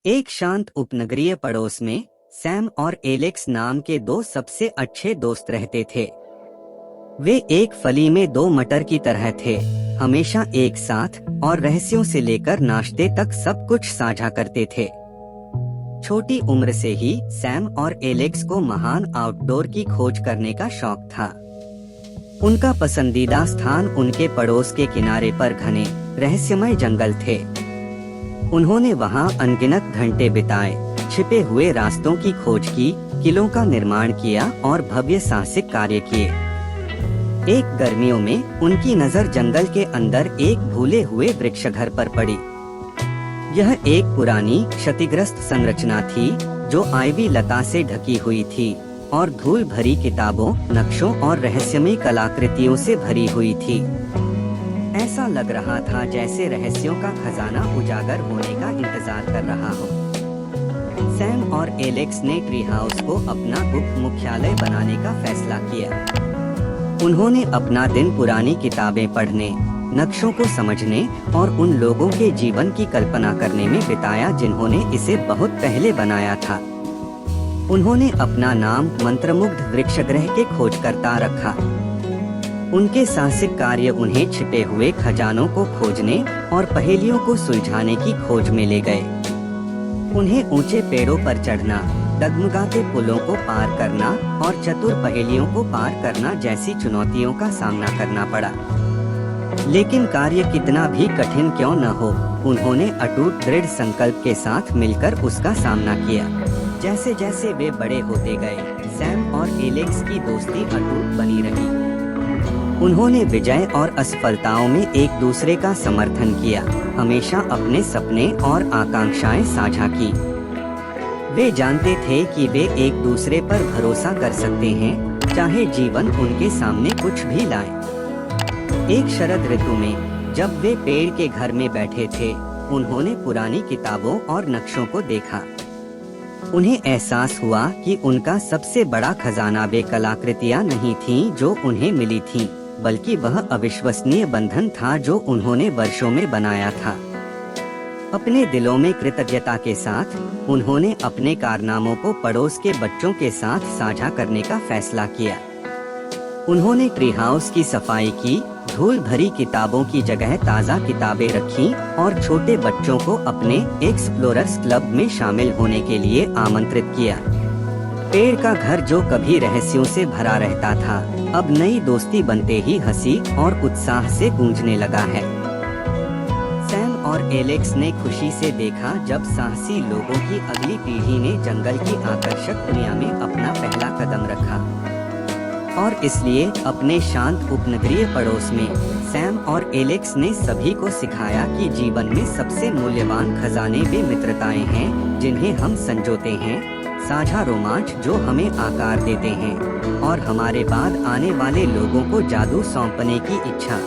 एक शांत उपनगरीय पड़ोस में सैम और एलेक्स नाम के दो सबसे अच्छे दोस्त रहते थे। वे एक फली में दो मटर की तरह थे, हमेशा एक साथ और रहस्यों से लेकर नाश्ते तक सब कुछ साझा करते थे। छोटी उम्र से ही सैम और एलेक्स को महान आउटडोर की खोज करने का शौक था। उनका पसंदीदा स्थान उनके पड़ोस के किनारे पर घने रहस्यमय जंगल थे। उन्होंने वहां अनगिनत घंटे बिताए, छिपे हुए रास्तों की खोज की, किलों का निर्माण किया और भव्य साहसिक कार्य किए। एक गर्मियों में उनकी नजर जंगल के अंदर एक भूले हुए वृक्षघर पर पड़ी। यह एक पुरानी क्षतिग्रस्त संरचना थी जो आइवी लता से ढकी हुई थी और धूल भरी किताबों, नक्शों और रहस्यमयी कलाकृतियों से भरी हुई थी। ऐसा लग रहा था जैसे रहस्यों का खजाना उजागर होने का इंतजार कर रहा हो। सैम और एलेक्स ने ट्री हाउस को अपना उप मुख्यालय बनाने का फैसला किया। उन्होंने अपना दिन पुरानी किताबें पढ़ने, नक्शों को समझने और उन लोगों के जीवन की कल्पना करने में बिताया जिन्होंने इसे बहुत पहले बनाया था। उन्होंने अपना नाम मंत्रमुग्ध वृक्षगृह के खोजकर्ता रखा। उनके साहसिक कार्य उन्हें छिपे हुए खजानों को खोजने और पहेलियों को सुलझाने की खोज में ले गए। उन्हें ऊंचे पेड़ों पर चढ़ना, डगमगाते पुलों को पार करना और चतुर पहेलियों को पार करना जैसी चुनौतियों का सामना करना पड़ा। लेकिन कार्य कितना भी कठिन क्यों न हो, उन्होंने अटूट दृढ़ संकल्प के साथ मिलकर उसका सामना किया। जैसे जैसे वे बड़े होते गए, सैम और एलेक्स की दोस्ती अटूट बनी रही। उन्होंने विजय और असफलताओं में एक दूसरे का समर्थन किया, हमेशा अपने सपने और आकांक्षाएं साझा की। वे जानते थे कि वे एक दूसरे पर भरोसा कर सकते हैं, चाहे जीवन उनके सामने कुछ भी लाए। एक शरद ऋतु में जब वे पेड़ के घर में बैठे थे, उन्होंने पुरानी किताबों और नक्शों को देखा। उन्हें एहसास हुआ कि उनका सबसे बड़ा खजाना वे कलाकृतियां नहीं थीं जो उन्हें मिली थीं, बल्कि वह अविश्वसनीय बंधन था जो उन्होंने वर्षों में बनाया था। अपने दिलों में कृतज्ञता के साथ उन्होंने अपने कारनामों को पड़ोस के बच्चों के साथ साझा करने का फैसला किया। उन्होंने ट्री हाउस की सफाई की, धूल भरी किताबों की जगह ताज़ा किताबें रखीं और छोटे बच्चों को अपने एक्सप्लोरर्स क्लब में शामिल होने के लिए आमंत्रित किया। पेड़ का घर जो कभी रहस्यों से भरा रहता था, अब नई दोस्ती बनते ही हंसी और उत्साह से गूंजने लगा है। सैम और एलेक्स ने खुशी से देखा जब साहसी लोगों की अगली पीढ़ी ने जंगल की आकर्षक दुनिया में अपना पहला कदम रखा। और इसलिए अपने शांत उपनगरीय पड़ोस में सैम और एलेक्स ने सभी को सिखाया कि जीवन में सबसे मूल्यवान खजाने वे मित्रताएं हैं जिन्हें हम संजोते हैं, साझा रोमांच जो हमें आकार देते हैं और हमारे बाद आने वाले लोगों को जादू सौंपने की इच्छा।